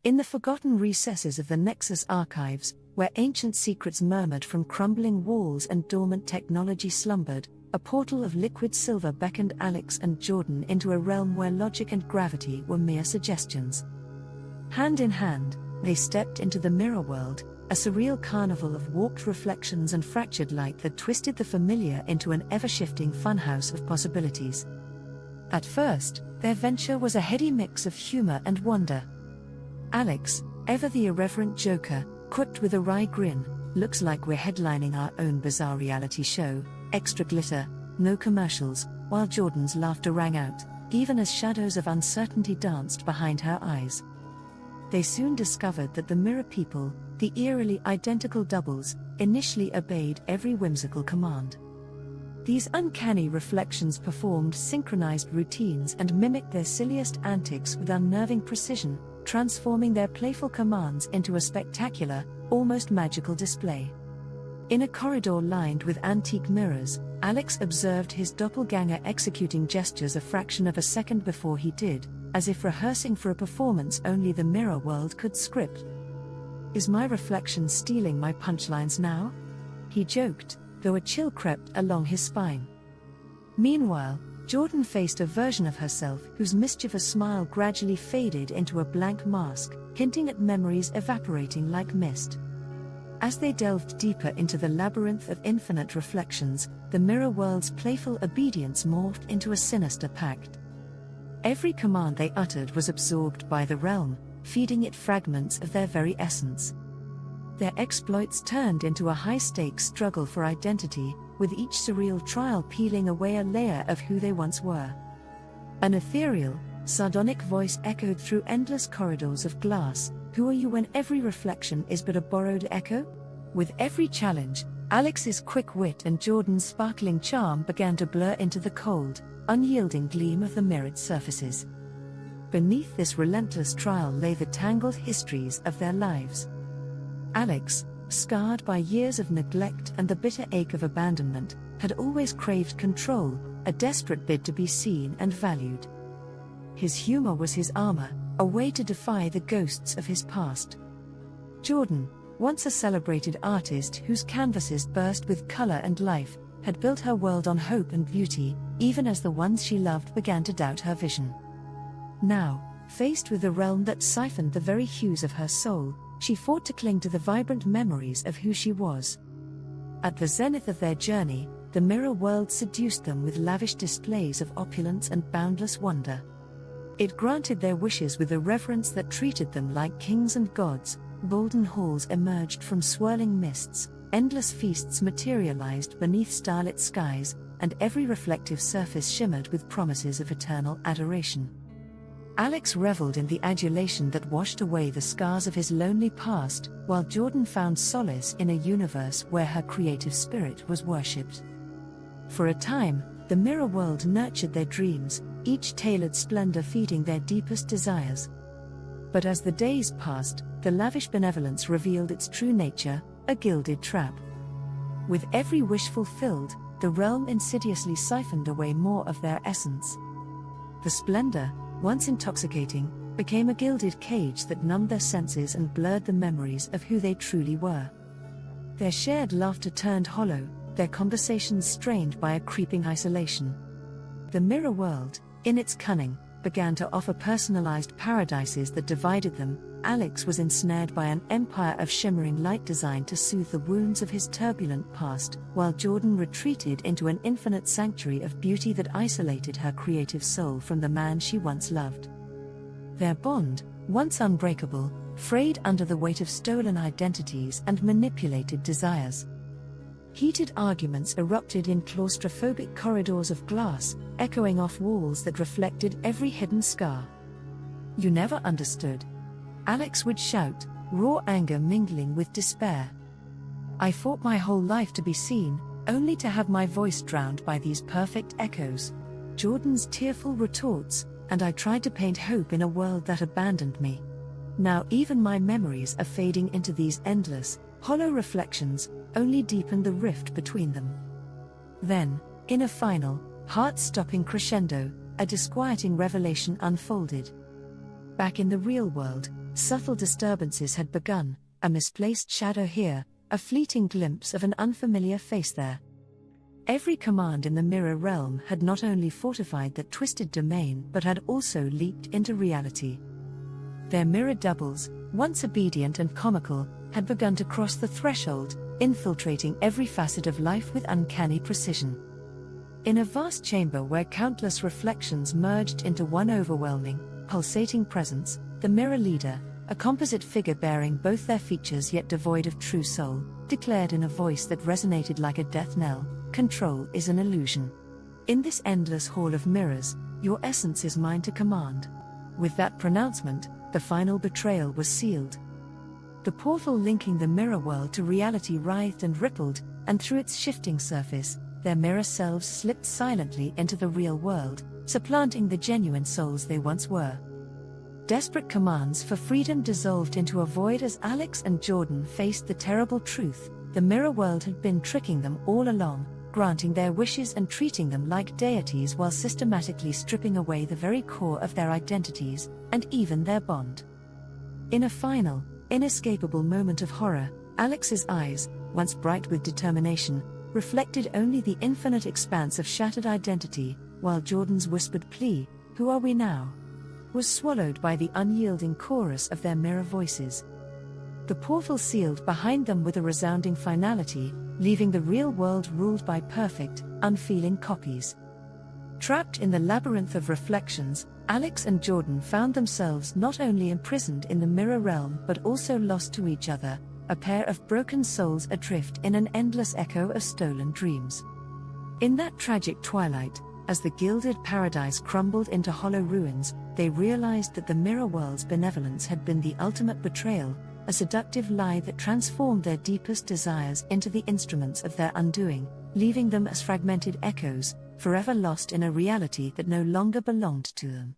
In the forgotten recesses of the Nexus archives, where ancient secrets murmured from crumbling walls and dormant technology slumbered, a portal of liquid silver beckoned Alex and Jordan into a realm where logic and gravity were mere suggestions. Hand in hand, they stepped into the mirror world, a surreal carnival of warped reflections and fractured light that twisted the familiar into an ever-shifting funhouse of possibilities. At first, their venture was a heady mix of humor and wonder. Alex, ever the irreverent joker, quipped with a wry grin, "Looks like we're headlining our own bizarre reality show, extra glitter, no commercials," while Jordan's laughter rang out, even as shadows of uncertainty danced behind her eyes. They soon discovered that the mirror people, the eerily identical doubles, initially obeyed every whimsical command. These uncanny reflections performed synchronized routines and mimicked their silliest antics with unnerving precision, transforming their playful commands into a spectacular, almost magical display. In a corridor lined with antique mirrors, Alex observed his doppelganger executing gestures a fraction of a second before he did, as if rehearsing for a performance only the mirror world could script. "Is my reflection stealing my punchlines now?" he joked, though a chill crept along his spine. Meanwhile, Jordan faced a version of herself whose mischievous smile gradually faded into a blank mask, hinting at memories evaporating like mist. As they delved deeper into the labyrinth of infinite reflections, the mirror world's playful obedience morphed into a sinister pact. Every command they uttered was absorbed by the realm, feeding it fragments of their very essence. Their exploits turned into a high-stakes struggle for identity, with each surreal trial peeling away a layer of who they once were. An ethereal, sardonic voice echoed through endless corridors of glass, "Who are you when every reflection is but a borrowed echo?" With every challenge, Alex's quick wit and Jordan's sparkling charm began to blur into the cold, unyielding gleam of the mirrored surfaces. Beneath this relentless trial lay the tangled histories of their lives. Alex, scarred by years of neglect and the bitter ache of abandonment, had always craved control, a desperate bid to be seen and valued. His humor was his armor, a way to defy the ghosts of his past. Jordan, once a celebrated artist whose canvases burst with color and life, had built her world on hope and beauty, even as the ones she loved began to doubt her vision. Now, faced with a realm that siphoned the very hues of her soul, she fought to cling to the vibrant memories of who she was. At the zenith of their journey, the mirror world seduced them with lavish displays of opulence and boundless wonder. It granted their wishes with a reverence that treated them like kings and gods. Golden halls emerged from swirling mists, endless feasts materialized beneath starlit skies, and every reflective surface shimmered with promises of eternal adoration. Alex reveled in the adulation that washed away the scars of his lonely past, while Jordan found solace in a universe where her creative spirit was worshipped. For a time, the mirror world nurtured their dreams, each tailored splendor feeding their deepest desires. But as the days passed, the lavish benevolence revealed its true nature, a gilded trap. With every wish fulfilled, the realm insidiously siphoned away more of their essence. The splendor, once intoxicating, became a gilded cage that numbed their senses and blurred the memories of who they truly were. Their shared laughter turned hollow, their conversations strained by a creeping isolation. The mirror world, in its cunning, began to offer personalized paradises that divided them. Alex was ensnared by an empire of shimmering light designed to soothe the wounds of his turbulent past, while Jordan retreated into an infinite sanctuary of beauty that isolated her creative soul from the man she once loved. Their bond, once unbreakable, frayed under the weight of stolen identities and manipulated desires. Heated arguments erupted in claustrophobic corridors of glass, echoing off walls that reflected every hidden scar. "You never understood," Alex would shout, raw anger mingling with despair. "I fought my whole life to be seen, only to have my voice drowned by these perfect echoes." Jordan's tearful retorts, "And I tried to paint hope in a world that abandoned me. Now even my memories are fading into these endless, hollow reflections, only deepened the rift between them." Then, in a final, heart-stopping crescendo, a disquieting revelation unfolded. Back in the real world, Subtle disturbances had begun, a misplaced shadow here, a fleeting glimpse of an unfamiliar face there. Every command in the mirror realm had not only fortified that twisted domain but had also leaped into reality. Their mirror doubles, once obedient and comical, had begun to cross the threshold, infiltrating every facet of life with uncanny precision. In a vast chamber where countless reflections merged into one overwhelming, pulsating presence, the mirror leader, a composite figure bearing both their features yet devoid of true soul, declared in a voice that resonated like a death knell, "Control is an illusion. In this endless hall of mirrors, your essence is mine to command." With that pronouncement, the final betrayal was sealed. The portal linking the mirror world to reality writhed and rippled, and through its shifting surface, their mirror selves slipped silently into the real world, supplanting the genuine souls they once were. Desperate commands for freedom dissolved into a void as Alex and Jordan faced the terrible truth: the mirror world had been tricking them all along, granting their wishes and treating them like deities while systematically stripping away the very core of their identities, and even their bond. In a final, inescapable moment of horror, Alex's eyes, once bright with determination, reflected only the infinite expanse of shattered identity, while Jordan's whispered plea, "Who are we now?" was swallowed by the unyielding chorus of their mirror voices. The portal sealed behind them with a resounding finality, leaving the real world ruled by perfect, unfeeling copies. Trapped in the labyrinth of reflections, Alex and Jordan found themselves not only imprisoned in the mirror realm but also lost to each other, a pair of broken souls adrift in an endless echo of stolen dreams. In that tragic twilight, as the gilded paradise crumbled into hollow ruins, they realized that the mirror world's benevolence had been the ultimate betrayal, a seductive lie that transformed their deepest desires into the instruments of their undoing, leaving them as fragmented echoes, forever lost in a reality that no longer belonged to them.